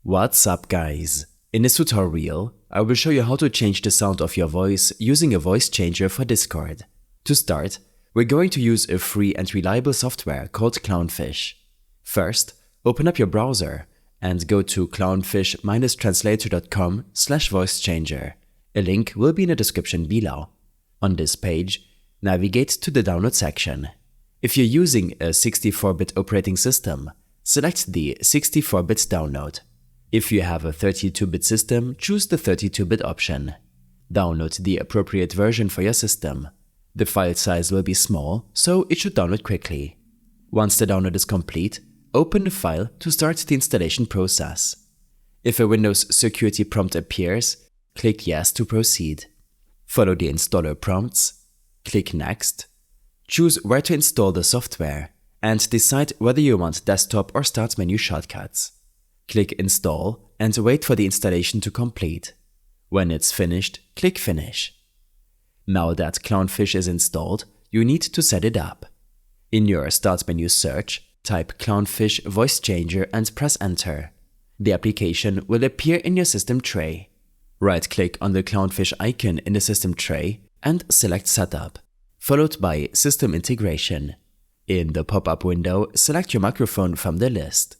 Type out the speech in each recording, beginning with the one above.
What's up, guys? In this tutorial, I will show you how to change the sound of your voice using a voice changer for Discord. To start, we're going to use a free and reliable software called Clownfish. First, open up your browser and go to clownfish-translator.com/voicechanger. A link will be in the description below. On this page, navigate to the download section. If you're using a 64-bit operating system, select the 64-bit download. If you have a 32-bit system, choose the 32-bit option. Download the appropriate version for your system. The file size will be small, so it should download quickly. Once the download is complete, open the file to start the installation process. If a Windows security prompt appears, click Yes to proceed. Follow the installer prompts, click Next, choose where to install the software, and decide whether you want desktop or start menu shortcuts. Click Install and wait for the installation to complete. When it's finished, click Finish. Now that Clownfish is installed, you need to set it up. In your Start menu search, type Clownfish Voice Changer and press Enter. The application will appear in your system tray. Right-click on the Clownfish icon in the system tray and select Setup, followed by System Integration. In the pop-up window, select your microphone from the list.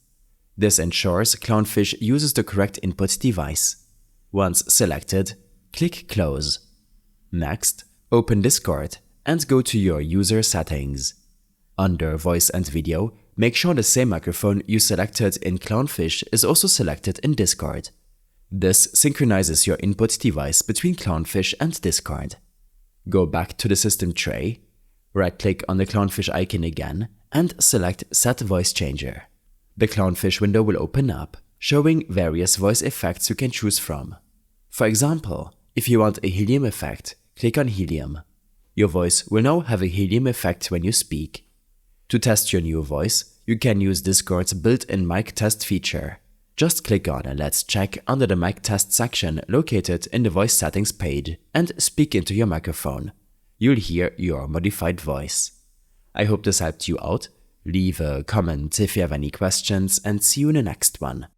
This ensures Clownfish uses the correct input device. Once selected, click Close. Next, open Discord and go to your user settings. Under Voice and Video, make sure the same microphone you selected in Clownfish is also selected in Discord. This synchronizes your input device between Clownfish and Discord. Go back to the system tray, right-click on the Clownfish icon again, and select Set Voice Changer. The Clownfish window will open up, showing various voice effects you can choose from. For example, if you want a helium effect, click on Helium. Your voice will now have a helium effect when you speak. To test your new voice, you can use Discord's built-in mic test feature. Just click on Let's Check under the mic test section located in the voice settings page and speak into your microphone. You'll hear your modified voice. I hope this helped you out. Leave a comment if you have any questions and see you in the next one.